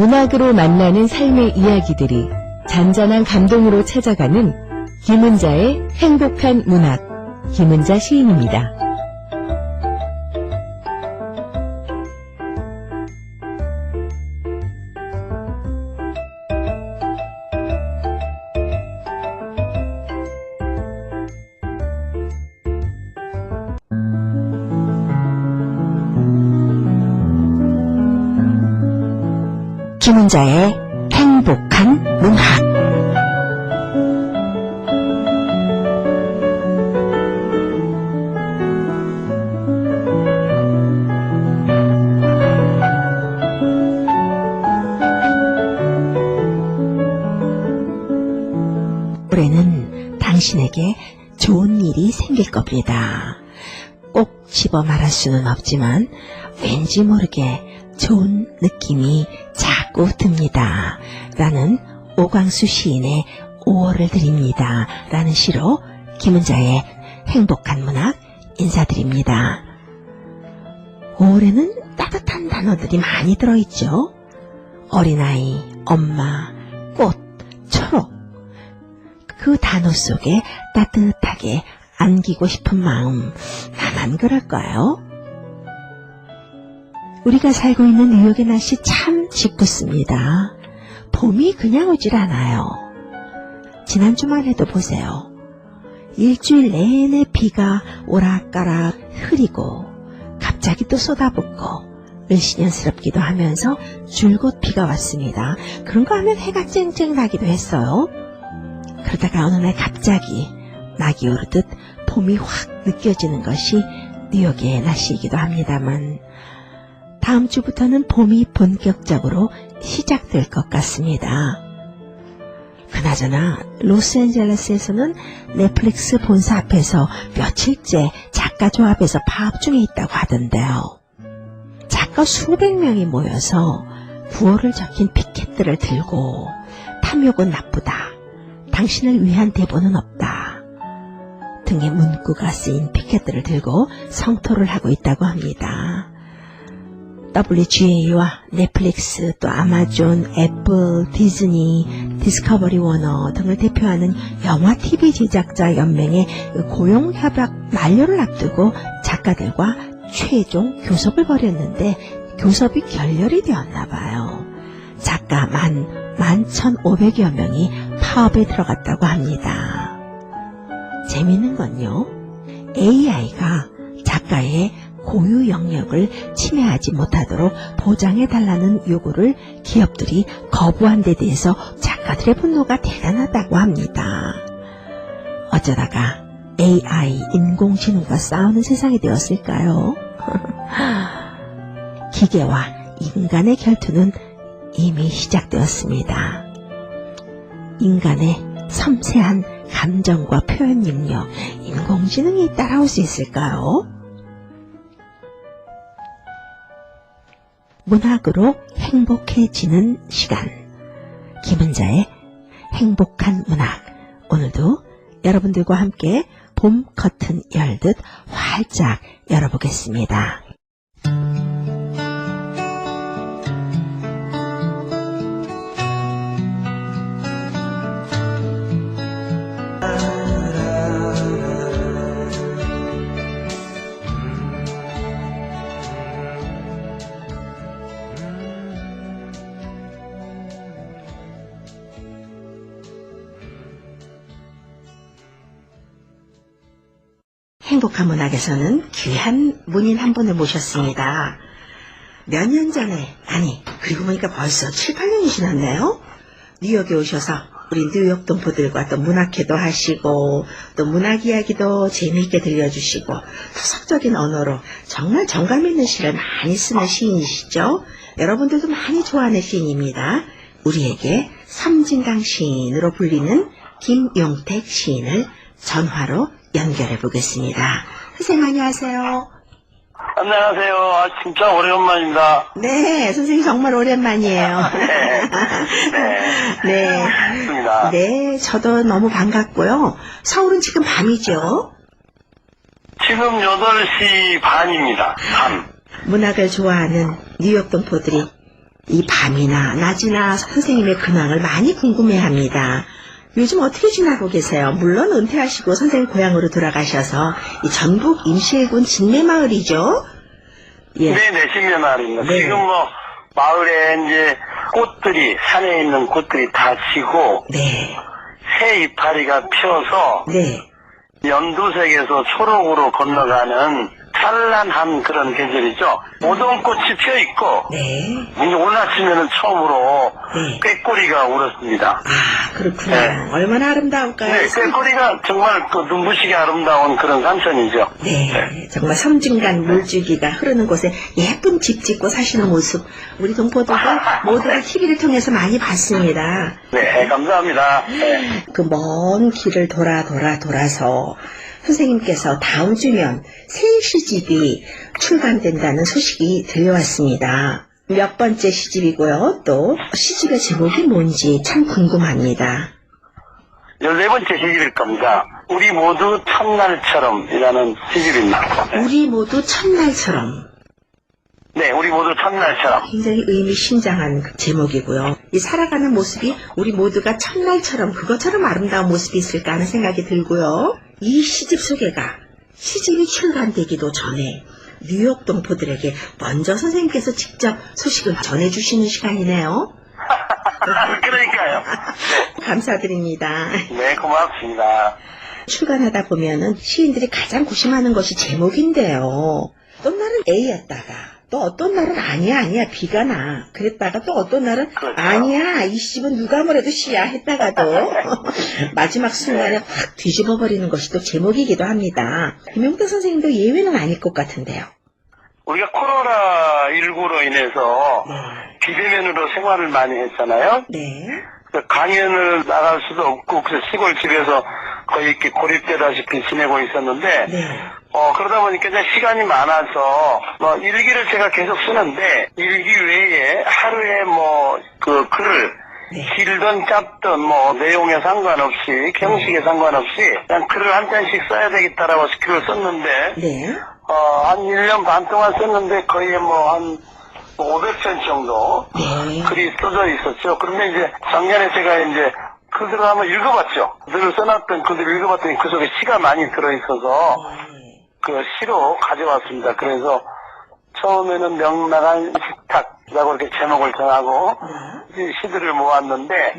문학으로 만나는 삶의 이야기들이 잔잔한 감동으로 찾아가는 김은자의 행복한 문학, 김은자 시인입니다. 김은자의 행복한 문학. 올해는 당신에게 좋은 일이 생길 겁니다. 꼭 집어 말할 수는 없지만 왠지 모르게 좋은 느낌이 자꾸 듭니다. 라는 오광수 시인의 5월을 드립니다. 라는 시로 김은자의 행복한 문학 인사드립니다. 5월에는 따뜻한 단어들이 많이 들어있죠. 어린아이, 엄마, 꽃, 초록. 그 단어 속에 따뜻하게 안기고 싶은 마음, 나만 그럴까요? 우리가 살고 있는 뉴욕의 날씨 참 짓궂습니다. 봄이 그냥 오질 않아요. 지난주만 해도 보세요. 일주일 내내 비가 오락가락 흐리고 갑자기 또 쏟아붓고 을씨년스럽기도 하면서 줄곧 비가 왔습니다. 그런가 하면 해가 쨍쨍 나기도 했어요. 그러다가 어느 날 갑자기 낙이 오르듯 봄이 확 느껴지는 것이 뉴욕의 날씨이기도 합니다만 다음 주부터는 봄이 본격적으로 시작될 것 같습니다. 그나저나 로스앤젤레스에서는 넷플릭스 본사 앞에서 며칠째 작가 조합에서 파업 중에 있다고 하던데요. 작가 수백 명이 모여서 구호를 적힌 피켓들을 들고 탐욕은 나쁘다, 당신을 위한 대본은 없다 등의 문구가 쓰인 피켓들을 들고 성토를 하고 있다고 합니다. WGA와 넷플릭스, 또 아마존, 애플, 디즈니, 디스커버리 워너 등을 대표하는 영화 TV 제작자 연맹의 고용협약 만료를 앞두고 작가들과 최종 교섭을 벌였는데 교섭이 결렬이 되었나 봐요. 작가 11,500여 명이 파업에 들어갔다고 합니다. 재미있는 건요, AI가 작가의 고유 영역을 침해하지 못하도록 보장해달라는 요구를 기업들이 거부한 데 대해서 작가들의 분노가 대단하다고 합니다. 어쩌다가 AI, 인공지능과 싸우는 세상이 되었을까요? 기계와 인간의 결투는 이미 시작되었습니다. 인간의 섬세한 감정과 표현 능력, 인공지능이 따라올 수 있을까요? 문학으로 행복해지는 시간, 김은자의 행복한 문학. 오늘도 여러분들과 함께 봄 커튼 열듯 활짝 열어보겠습니다. 행복한 문학에서는 귀한 문인 한 분을 모셨습니다. 몇 년 전에, 그리고 보니까 벌써 7, 8년이 지났네요. 뉴욕에 오셔서 우리 뉴욕 동포들과 또 문학회도 하시고 또 문학 이야기도 재미있게 들려주시고 토속적인 언어로 정말 정감 있는 시를 많이 쓰는 시인이시죠. 여러분들도 많이 좋아하는 시인입니다. 우리에게 섬진강 시인으로 불리는 김용택 시인을 전화로 연결해 보겠습니다. 선생님 안녕하세요. 안녕하세요. 진짜 오래간만입니다. 네, 선생님 정말 오랜만이에요. 네. 반갑습니다. 네, 저도 너무 반갑고요. 서울은 지금 밤이죠? 지금 8시 반입니다. 밤. 문학을 좋아하는 뉴욕 동포들이 이 밤이나 낮이나 선생님의 근황을 많이 궁금해합니다. 요즘 어떻게 지내고 계세요? 물론 은퇴하시고 선생님 고향으로 돌아가셔서 이 전북 임실군 진내마을이죠? 예. 네네, 신내마을입니다. 네. 지금 뭐, 마을에 이제 꽃들이, 산에 있는 꽃들이 다 지고, 네. 새 이파리가 펴서, 네. 연두색에서 초록으로 건너가는 찬란한 그런 계절이죠. 모든 꽃이 펴 있고, 네. 이제 오늘 아침에는 처음으로 네. 꾀꼬리가 울었습니다. 아, 그렇군요. 네. 얼마나 아름다울까요? 네, 꾀꼬리가 정말 그 눈부시게 아름다운 그런 산천이죠. 네, 정말 섬진간 물줄기가 흐르는 곳에 예쁜 집 짓고 사시는 모습 우리 동포들도 모두가 TV를 통해서 많이 봤습니다. 네, 감사합니다. 네. 그 먼 길을 돌아서 선생님께서 다음 주면 새 시집이 출간된다는 소식이 들려왔습니다. 몇 번째 시집이고요. 또 시집의 제목이 뭔지 참 궁금합니다. 14번째 시집일 겁니다. 우리 모두 첫날처럼이라는 시집입니다. 네. 우리 모두 첫날처럼. 네, 우리 모두 첫날처럼. 굉장히 의미심장한 그 제목이고요. 이 살아가는 모습이 우리 모두가 첫날처럼 그것처럼 아름다운 모습이 있을까 하는 생각이 들고요. 이 시집 소개가 시집이 출간되기도 전에 뉴욕 동포들에게 먼저 선생님께서 직접 소식을 전해주시는 시간이네요. 그러니까요. 감사드립니다. 네, 고맙습니다. 출간하다 보면은 시인들이 가장 고심하는 것이 제목인데요. 어떤 날은 A였다가 또 어떤 날은 아니야 비가 나 그랬다가 또 어떤 날은 그렇죠. 아니야 이 시집은 누가 뭐래도 시야 했다가도 마지막 순간에 확 뒤집어버리는 것이 또 제목이기도 합니다. 김용태 선생님도 예외는 아닐 것 같은데요. 우리가 코로나19로 인해서 비대면으로 생활을 많이 했잖아요. 네. 강연을 나갈 수도 없고 그래서 시골 집에서 거의 이렇게 고립되다시피 지내고 있었는데 네. 그러다 보니까 이제 시간이 많아서 뭐 일기를 제가 계속 쓰는데 일기 외에 하루에 뭐 그 글을 네. 길든 짧든 뭐 내용에 상관없이 형식에 상관없이 그냥 글을 한 편씩 써야 되겠다라고 글을 썼는데 네. 한 1년 반 동안 썼는데 거의 뭐 한 500편 정도 네. 글이 써져 있었죠. 그런데 이제 작년에 제가 이제 그들을 한번 읽어봤죠. 늘 써놨던 글들을 읽어봤더니 그 속에 시가 많이 들어있어서 그 시로 가져왔습니다. 그래서 처음에는 명랑한 식탁이라고 이렇게 제목을 정하고 이제 시들을 모았는데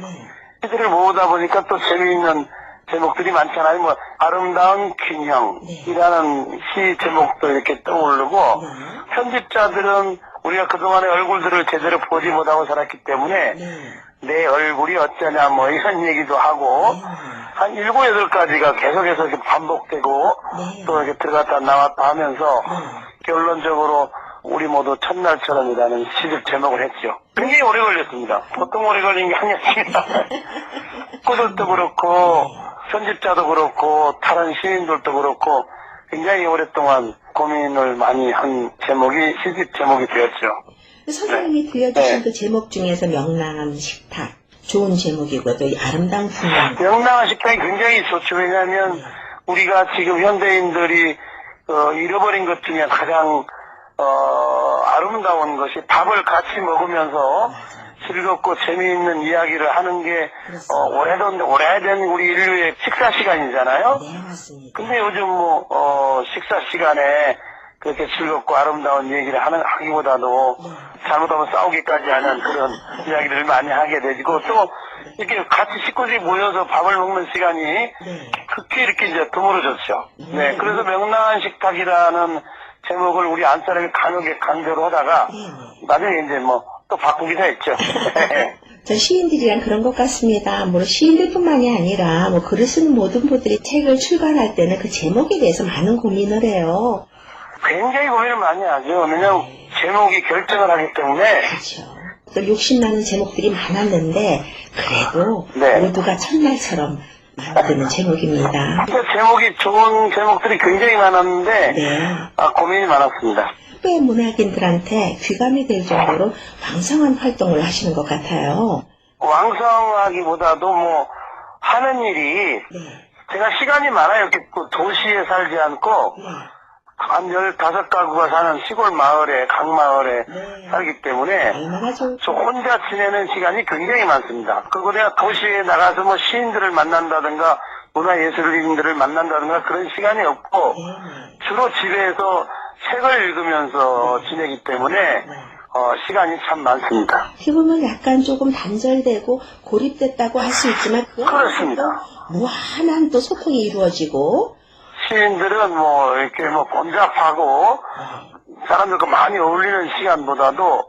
시들을 모으다 보니까 또 재미있는 제목들이 많잖아요. 뭐 아름다운 균형이라는 시 제목도 이렇게 떠오르고 편집자들은 우리가 그동안의 얼굴들을 제대로 보지 못하고 살았기 때문에 내 얼굴이 어쩌냐 뭐 이런 얘기도 하고 한 7, 8가지가 계속해서 이렇게 반복되고 또 이렇게 들어갔다 나왔다 하면서 결론적으로 우리 모두 첫날처럼이라는 시집 제목을 했죠. 굉장히 오래 걸렸습니다. 보통 오래 걸린 게 아니었습니다. 식구들도 그렇고 편집자도 그렇고 다른 시민들도 그렇고 굉장히 오랫동안 고민을 많이 한 제목이 시집 제목이 되었죠. 선생님이 들려주신 그 제목 중에서 명랑한 식탁 좋은 제목이고 또 이 아름다운 풍경 명랑한 식탁이 굉장히 좋죠. 왜냐하면 우리가 지금 현대인들이 잃어버린 것 중에 가장 아름다운 것이 밥을 같이 먹으면서 즐겁고 재미있는 이야기를 하는 게 오래된 우리 인류의 식사 시간이잖아요. 네, 맞습니다. 근데 요즘 식사 시간에 그렇게 즐겁고 아름다운 얘기를 하기보다도 잘못하면 싸우기까지 하는 그런 이야기들을 많이 하게 되고 또 이렇게 같이 식구들이 모여서 밥을 먹는 시간이 극히 이렇게 이제 드물어졌죠. 네, 그래서 명랑한 식탁이라는 제목을 우리 안사람이 강조를 하다가 나중에 이제 또 바꾸기도 했죠. 전 시인들이란 그런 것 같습니다. 뭐 시인들뿐만이 아니라 뭐 글을 쓰는 모든 분들이 책을 출간할 때는 그 제목에 대해서 많은 고민을 해요. 굉장히 고민을 많이 하죠. 왜냐면 제목이 결정을 하기 때문에. 그렇죠. 또 욕심나는 제목들이 많았는데 그래도 모두가 첫날처럼 만드는 제목입니다. 제목이 좋은 제목들이 굉장히 많았는데 고민이 많았습니다. 후배 문학인들한테 귀감이 될 정도로 왕성한 활동을 하시는 것 같아요. 왕성하기보다도 하는 일이 제가 시간이 많아요. 이렇게 도시에 살지 않고 한 15가구가 사는 시골 마을에, 강마을에 네. 살기 때문에 얼마나 저 좋죠. 혼자 지내는 시간이 굉장히 많습니다. 그리고 내가 도시에 나가서 뭐 시인들을 만난다든가 문화예술인들을 만난다든가 그런 시간이 없고 네. 주로 집에서 책을 읽으면서 지내기 때문에 시간이 참 많습니다. 어떻게 보면 약간 조금 단절되고 고립됐다고 할 수 있지만 그 그렇습니다. 안에서도 무한한 또 소통이 이루어지고 시인들은 뭐 이렇게 뭐 번잡하고 사람들과 많이 어울리는 시간보다도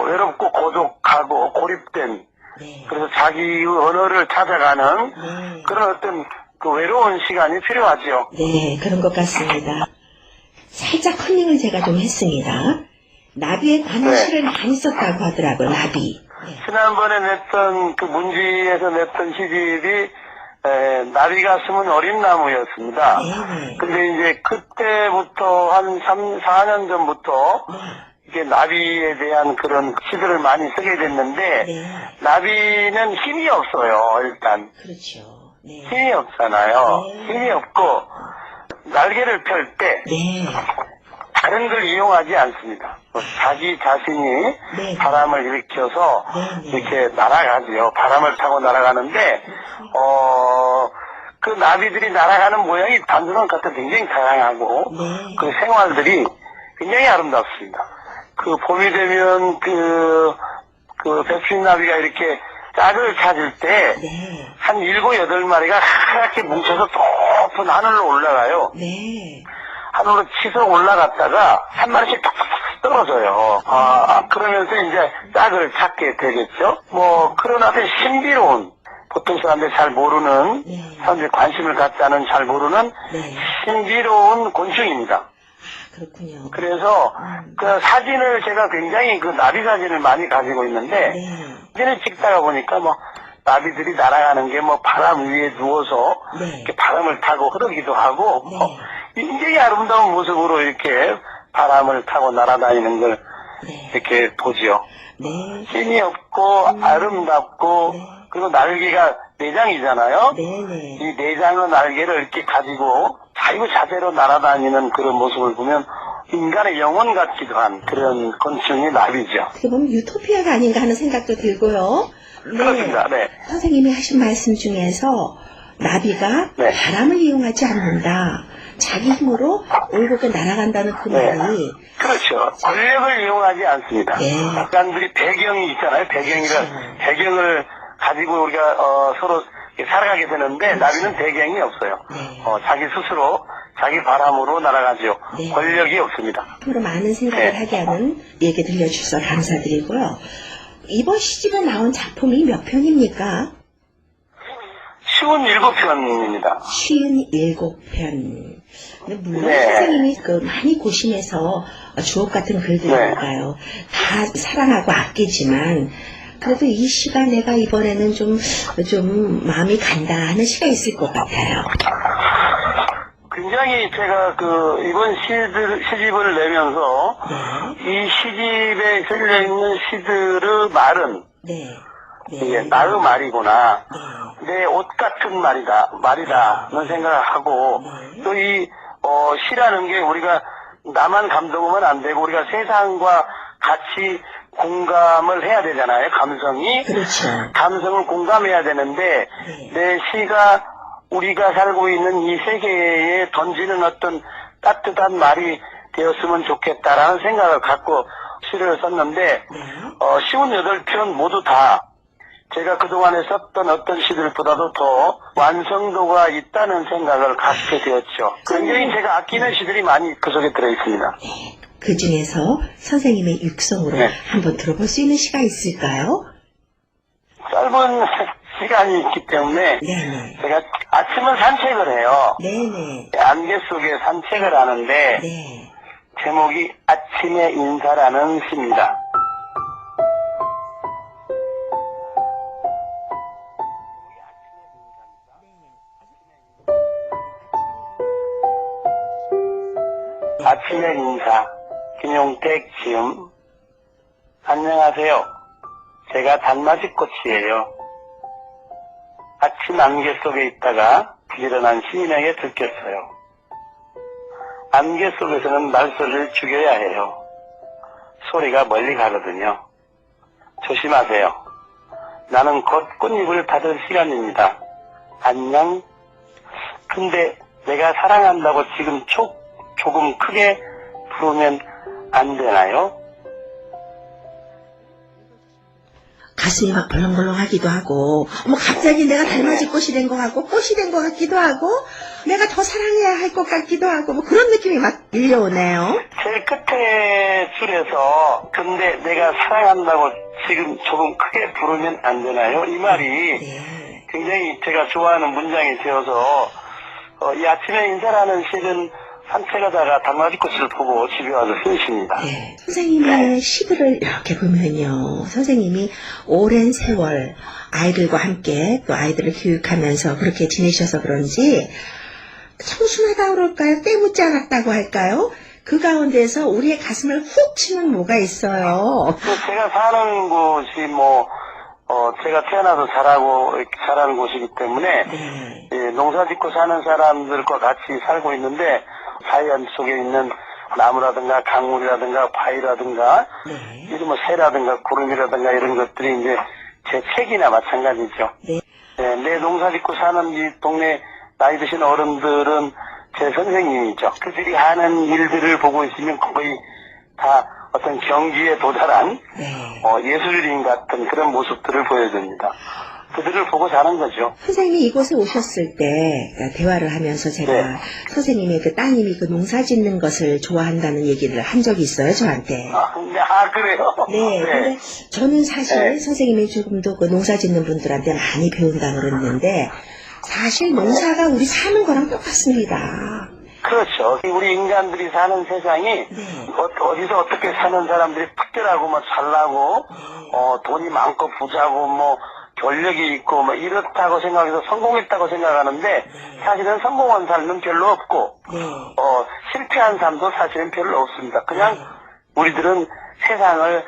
외롭고 고독하고 고립된 네. 그래서 자기의 언어를 찾아가는 네. 그런 어떤 그 외로운 시간이 필요하죠. 네, 그런 것 같습니다. 살짝 컨닝을 제가 좀 했습니다. 나비에 관한 네. 시를 많이 썼다고 하더라고요, 나비. 네. 지난번에 냈던 그 문지에서 냈던 시집이 나비가 숨은 어린 나무였습니다. 네네. 근데 이제 그때부터 한 3, 4년 전부터 네. 이게 나비에 대한 그런 시들을 많이 쓰게 됐는데 네. 나비는 힘이 없어요. 일단 그렇죠. 네. 힘이 없잖아요. 네. 힘이 없고 날개를 펼 때 네. 다른 걸 이용하지 않습니다. 자기 자신이 네. 바람을 일으켜서 네. 이렇게 날아가지요. 바람을 타고 날아가는데 그 나비들이 날아가는 모양이 단순한 것 같아 굉장히 다양하고 네. 그 생활들이 굉장히 아름답습니다. 그 봄이 되면 그 백신나비가 이렇게 짝을 찾을 때 네. 한 7, 8마리가 하얗게 뭉쳐서 높은 하늘로 올라가요. 네. 하늘로 치서 올라갔다가 한 마리씩 탁탁탁 떨어져요. 그러면서 이제 짝을 찾게 되겠죠. 뭐 그런 아주 신비로운 보통 사람들이 잘 모르는 네. 사람들이 관심을 갖지 않은 잘 모르는 네. 신비로운 곤충입니다. 그렇군요. 그래서 그 사진을 제가 굉장히 그 나비 사진을 많이 가지고 있는데 네. 사진을 찍다가 보니까 뭐 나비들이 날아가는 게 뭐 바람 위에 누워서 네. 이렇게 바람을 타고 흐르기도 하고 네. 굉장히 아름다운 모습으로 이렇게 바람을 타고 날아다니는 걸 네. 이렇게 보죠. 네. 힘이 없고 아름답고 네. 그리고 날개가 내장이잖아요. 네네. 이 내장의 날개를 이렇게 가지고 자유자재로 날아다니는 그런 모습을 보면 인간의 영혼 같기도 한 그런 곤충이 나비죠. 어떻게 보면 유토피아가 아닌가 하는 생각도 들고요. 네. 그렇습니다. 네. 선생님이 하신 말씀 중에서 나비가 네. 바람을 이용하지 않는다. 자기 힘으로 올곧게 날아간다는 그 네. 말이 그렇죠. 권력을 이용하지 않습니다. 네. 인간들이 배경이 있잖아요. 배경을 가지고 우리가 서로 살아가게 되는데 나비는 배경이 없어요. 네. 자기 스스로 자기 바람으로 날아가죠. 네. 권력이 없습니다. 힘으로 많은 생각을 네. 하게 하는 얘기 들려주셔서 감사드리고요. 이번 시집에 나온 작품이 몇 편입니까? 57편입니다. 57편. 물론 네. 선생님이 많이 고심해서 주옥 같은 글들이니까요. 다 사랑하고 아끼지만 그래도 이 시가 내가 이번에는 좀 마음이 간다 하는 시가 있을 것 같아요. 굉장히 제가 이번 시집을 내면서 네. 이 시집에 실려 있는 시들의 말은 네. 이게 나의 말이구나. 네. 내 옷 같은 말이다는 생각을 하고 네. 또 이 시라는 게 우리가 나만 감동하면 안 되고 우리가 세상과 같이 공감을 해야 되잖아요. 감성이. 그렇죠. 감성을 공감해야 되는데 네. 내 시가 우리가 살고 있는 이 세계에 던지는 어떤 따뜻한 말이 되었으면 좋겠다라는 생각을 갖고 시를 썼는데 네. 58편 모두 다 제가 그동안에 썼던 어떤 시들보다도 더 완성도가 있다는 생각을 갖게 되었죠. 굉장히 제가 아끼는 시들이 많이 그 속에 들어있습니다. 그 중에서 선생님의 육성으로 네. 한번 들어볼 수 있는 시가 있을까요? 짧은 시간이 있기 때문에 네네. 제가 아침은 산책을 해요. 네네. 안개 속에 산책을 하는데 네. 제목이 아침의 인사라는 시입니다. 아침의 인사, 김용택 지음. 안녕하세요. 제가 단마지 꽃이에요. 아침 안개 속에 있다가 부지런한 시인에게 들켰어요. 안개 속에서는 말소리를 죽여야 해요. 소리가 멀리 가거든요. 조심하세요. 나는 곧 꽃잎을 받을 시간입니다. 안녕. 근데 내가 사랑한다고 지금 조금 크게 부르면 안 되나요? 가슴이 막 벌렁벌렁하기도 하고, 갑자기 내가 달맞이 꽃이 된 것 같고, 꽃이 된 것 같기도 하고, 내가 더 사랑해야 할 것 같기도 하고, 그런 느낌이 막 밀려오네요. 제일 끝에 줄에서 근데 내가 사랑한다고 지금 조금 크게 부르면 안 되나요? 이 말이 네. 굉장히 제가 좋아하는 문장이 되어서 이 아침에 인사를 하는 시는 산책하다가 달맞이꽃을 보고 집에 와서 쓴 시입니다. 네. 선생님의 시들을 이렇게 보면요. 선생님이 오랜 세월 아이들과 함께 또 아이들을 교육하면서 그렇게 지내셔서 그런지 청순하다 그럴까요? 때묻지 않았다고 할까요? 그 가운데서 우리의 가슴을 훅 치는 뭐가 있어요. 제가 사는 곳이 제가 태어나서 자라는 곳이기 때문에 네. 농사 짓고 사는 사람들과 같이 살고 있는데 자연 속에 있는 나무라든가 강물이라든가 바위라든가 네. 이런 새라든가 구름이라든가 이런 것들이 이제 제 책이나 마찬가지죠. 네. 내 농사 짓고 사는 이 동네 나이 드신 어른들은 제 선생님이죠. 그들이 하는 일들을 보고 있으면 거의 다 어떤 경지에 도달한 네. 예술인 같은 그런 모습들을 보여줍니다. 그들을 보고 자란 거죠. 선생님이 이곳에 오셨을 때 대화를 하면서 제가 네. 선생님의 그 따님이 그 농사 짓는 것을 좋아한다는 얘기를 한 적이 있어요, 저한테. 그래요? 네, 근데 저는 사실 네. 선생님이 조금도 그 농사 짓는 분들한테 많이 배운다 그랬는데 사실 농사가 우리 사는 거랑 똑같습니다. 그렇죠. 우리 인간들이 사는 세상이 네. 어디서 어떻게 사는 사람들이 특별하고 잘나고 돈이 많고 부자고 권력이 있고 이렇다고 생각해서 성공했다고 생각하는데 사실은 성공한 삶은 별로 없고 네. 실패한 삶도 사실은 별로 없습니다. 그냥 우리들은 세상을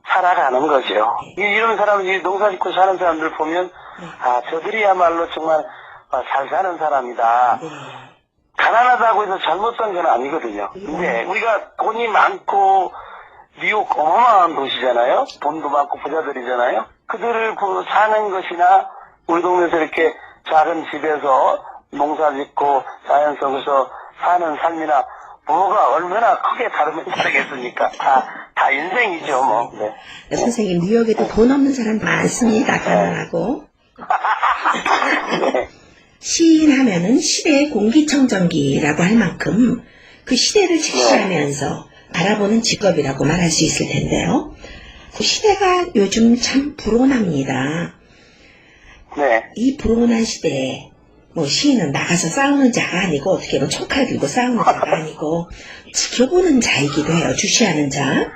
살아가는 거죠. 이런 사람, 농사 짓고 사는 사람들 보면 저들이야말로 정말 잘 사는 사람이다. 네. 가난하다고 해서 잘못한 건 아니거든요. 근데 우리가 돈이 많고 미국 어마어마한 도시잖아요. 돈도 많고 부자들이잖아요. 그들을 사는 것이나 우리 동네에서 이렇게 작은 집에서 농사 짓고 자연 속에서 사는 삶이나 뭐가 얼마나 크게 다르면 다르겠습니까? 다 인생이죠, 네. 선생님, 뉴욕에도 돈 없는 사람 많습니다, 가난하고. 네. 시인 하면은 시대의 공기청정기라고 할 만큼 그 시대를 직시하면서 바라보는 직업이라고 말할 수 있을 텐데요. 그 시대가 요즘 참 불온합니다. 네. 이 불온한 시대에 시인은 나가서 싸우는 자가 아니고 어떻게 보면 총칼 들고 싸우는 자가 아니고 지켜보는 자이기도 해요. 주시하는 자.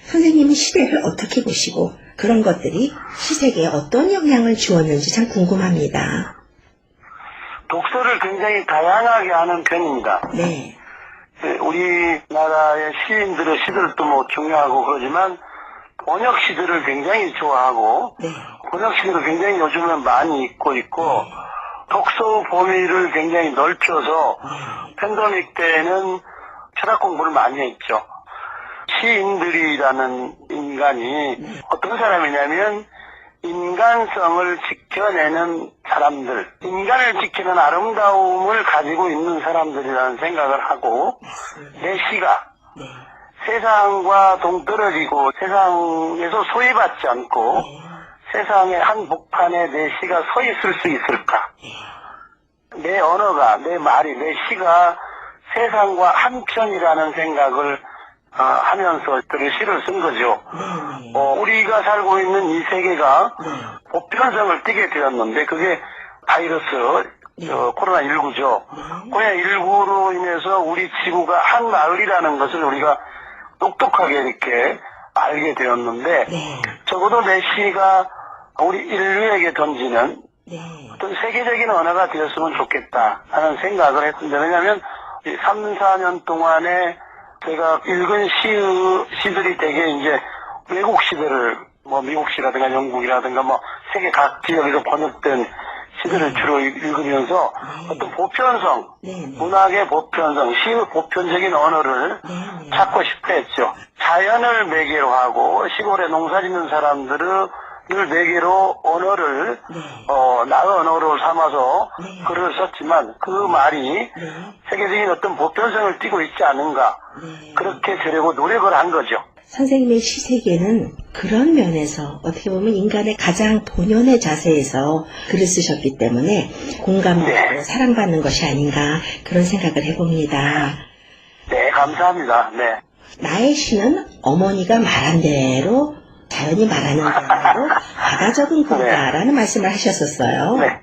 선생님은 시대를 어떻게 보시고 그런 것들이 시세계에 어떤 영향을 주었는지 참 궁금합니다. 독서를 굉장히 다양하게 하는 편입니다. 네. 우리나라의 시인들의 시들도 중요하고 그러지만 번역 시들을 굉장히 좋아하고 네. 번역 시들을 굉장히 요즘은 많이 읽고 있고 독서 범위를 굉장히 넓혀서 팬데믹 때는 철학 공부를 많이 했죠. 시인들이라는 인간이 어떤 사람이냐면 인간성을 지켜내는 사람들, 인간을 지키는 아름다움을 가지고 있는 사람들이라는 생각을 하고 내 시가 세상과 동떨어지고 세상에서 소외받지 않고 세상의 한 복판에 내 시가 서 있을 수 있을까? 내 언어가, 내 말이, 내 시가 세상과 한편이라는 생각을 하면서 그 시를 쓴 거죠. 우리가 살고 있는 이 세계가 보편성을 띠게 되었는데 그게 바이러스, 코로나19죠. 코로나19로 인해서 우리 지구가 한 마을이라는 것을 우리가 똑똑하게 이렇게 알게 되었는데 적어도 내 시가 우리 인류에게 던지는 어떤 세계적인 언어가 되었으면 좋겠다 하는 생각을 했습니다. 왜냐하면 3, 4년 동안에 제가 읽은 시들이 되게 이제 외국 시들을 미국 시라든가 영국이라든가 세계 각 지역에서 번역된 시들을 주로 읽으면서 어떤 보편성, 네네. 문학의 보편성, 시의 보편적인 언어를 네네. 찾고 싶어 했죠. 자연을 매개로 하고 시골에 농사 짓는 사람들을 매개로 언어를 네. 나의 언어로 삼아서 네. 글을 썼지만 그 말이 네. 세계적인 어떤 보편성을 띠고 있지 않은가 네. 그렇게 되려고 노력을 한 거죠. 선생님의 시세계는 그런 면에서 어떻게 보면 인간의 가장 본연의 자세에서 글을 쓰셨기 때문에 공감받고 네. 사랑받는 것이 아닌가 그런 생각을 해봅니다. 네, 감사합니다. 네. 나의 시는 어머니가 말한 대로 자연이 말하는 대로 받아 적은 글이다라는 말씀을 하셨었어요. 네.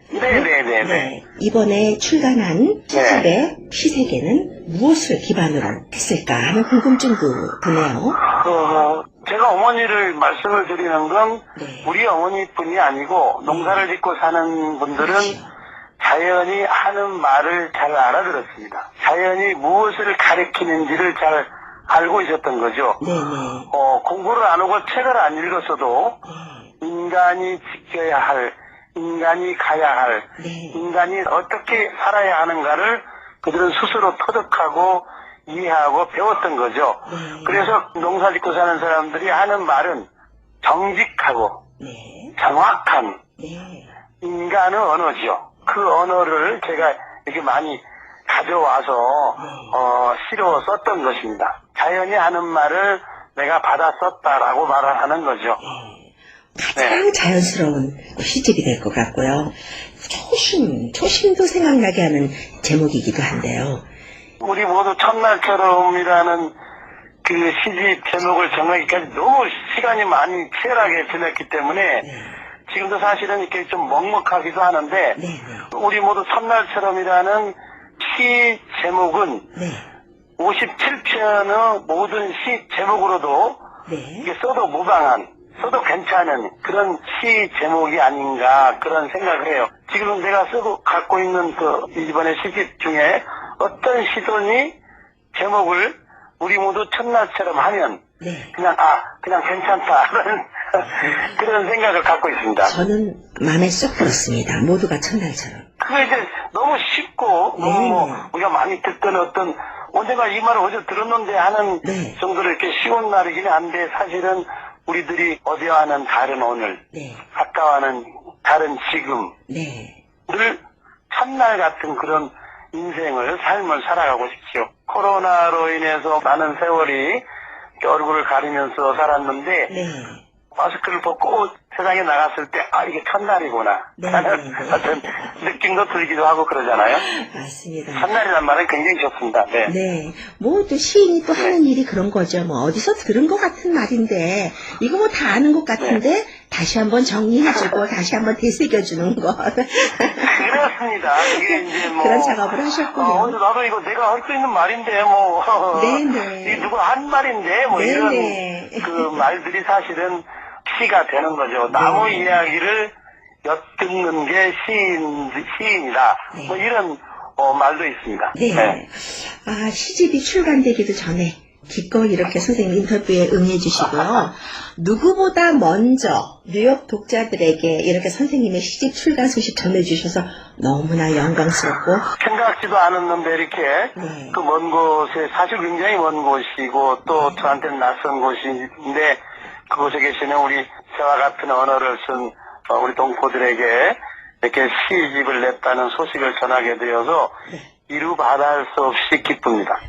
이번에 출간한 시집의 시세계는 무엇을 기반으로 했을까 하는 궁금증도 드네요. 제가 어머니를 말씀을 드리는 건 네. 우리 어머니뿐이 아니고 농사를 짓고 사는 분들은 자연이 하는 말을 잘 알아들었습니다. 자연이 무엇을 가리키는지를 잘 알고 있었던 거죠. 네네. 공부를 안 하고 책을 안 읽었어도 인간이 지켜야 할, 인간이 가야 할, 네. 인간이 어떻게 살아야 하는가를 그들은 스스로 터득하고 이해하고 배웠던 거죠. 네. 그래서 농사 짓고 사는 사람들이 하는 말은 정직하고 네. 정확한 네. 인간의 언어죠. 그 언어를 제가 이렇게 많이 가져와서 시로 썼던 것입니다. 자연이 하는 말을 내가 받아 썼다라고 말을 하는 거죠. 가장 자연스러운 시집이 될 것 같고요. 초심도 생각나게 하는 제목이기도 한데요. 우리 모두 첫날처럼이라는 그 시집 제목을 정하기까지 너무 시간이 많이 치열하게 지냈기 때문에 지금도 사실은 이렇게 좀 먹먹하기도 하는데 우리 모두 첫날처럼이라는 시 제목은 57편의 모든 시 제목으로도 이게 써도 무방한, 써도 괜찮은 그런 시 제목이 아닌가 그런 생각을 해요. 지금 내가 쓰고 갖고 있는 그 이번에 시집 중에 어떤 시든지 제목을 우리 모두 첫날처럼 하면 그냥 괜찮다라는 그런 생각을 갖고 있습니다. 저는 마음에 쏙 들었습니다. 모두가 첫날처럼. 그게 이제 너무 쉽고 너무 우리가 많이 듣던 어떤 내가 이 말을 어제 들었는데 하는 정도로 이렇게 쉬운 말이긴 한데 사실은 우리들이 어제와는 다른 오늘, 아까와는 다른 지금을 첫날 같은 그런 인생을 삶을 살아가고 싶죠. 코로나로 인해서 많은 세월이 얼굴을 가리면서 살았는데 마스크를 벗고 세상에 나갔을 때 이게 첫날이구나 하는 어떤 느낌도 들기도 하고 그러잖아요. 맞습니다. 첫날이란 말은 굉장히 좋습니다. 뭐 또 시인이 또 하는 일이 그런 거죠. 뭐 어디서 들은 것 같은 말인데 이거 뭐 다 아는 것 같은데 다시 한번 정리해주고 다시 한번 되새겨주는 거. 그렇습니다. 이게 이제 뭐 그런 작업을 하셨군요. 나도 이거 내가 할 수 있는 말인데 뭐 이게 누가 한 말인데 뭐 이런 그 말들이 사실은 시가 되는 거죠. 나무 이야기를 엿듣는 게 시인이다. 뭐 이런 말도 있습니다. 시집이 출간되기도 전에 기꺼이 이렇게 선생님 인터뷰에 응해주시고요. 누구보다 먼저 뉴욕 독자들에게 이렇게 선생님의 시집 출간 소식 전해주셔서 너무나 영광스럽고 생각지도 않았는데 이렇게 그 먼 곳에 사실 굉장히 먼 곳이고 또 저한테는 낯선 곳인데 그곳에 계시는 우리 저와 같은 언어를 쓴 우리 동포들에게 이렇게 시집을 냈다는 소식을 전하게 되어서 이루 말할 수 없이 기쁩니다.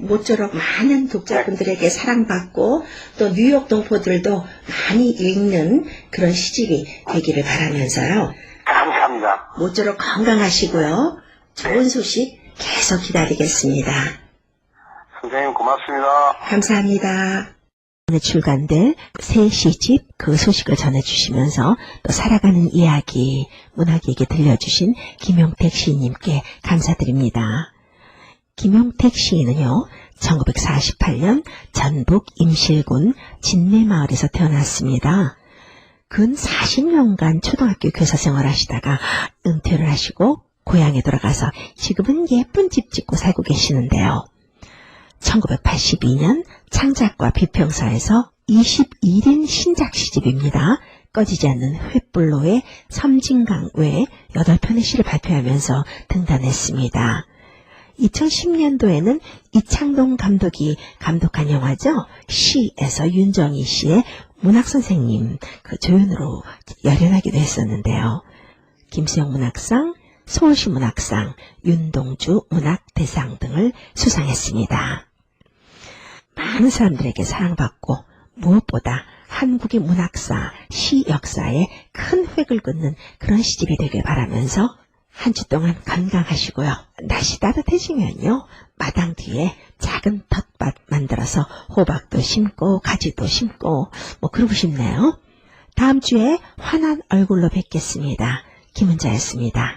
모쪼록 많은 독자분들에게 사랑받고 또 뉴욕 동포들도 많이 읽는 그런 시집이 되기를 바라면서요. 감사합니다. 모쪼록 건강하시고요. 좋은 소식 계속 기다리겠습니다. 선생님 고맙습니다. 감사합니다. 오늘 출간될 새 시집 그 소식을 전해주시면서 또 살아가는 이야기 문학 얘기 들려주신 김용택 시인님께 감사드립니다. 김용택 시인은요 1948년 전북 임실군 진내마을에서 태어났습니다. 근 40년간 초등학교 교사 생활하시다가 은퇴를 하시고 고향에 돌아가서 지금은 예쁜 집 짓고 살고 계시는데요. 1982년 창작과 비평사에서 21인 신작 시집입니다. 꺼지지 않는 횃불로의 섬진강 외에 8편의 시를 발표하면서 등단했습니다. 2010년도에는 이창동 감독이 감독한 영화죠. 시에서 윤정희 씨의 문학선생님 그 조연으로 열연하기도 했었는데요. 김수영 문학상, 서울시 문학상, 윤동주 문학대상 등을 수상했습니다. 많은 사람들에게 사랑받고 무엇보다 한국의 문학사, 시 역사에 큰 획을 긋는 그런 시집이 되길 바라면서 한 주 동안 건강하시고요. 날씨 따뜻해지면요. 마당 뒤에 작은 텃밭 만들어서 호박도 심고 가지도 심고 그러고 싶네요. 다음 주에 환한 얼굴로 뵙겠습니다. 김은자였습니다.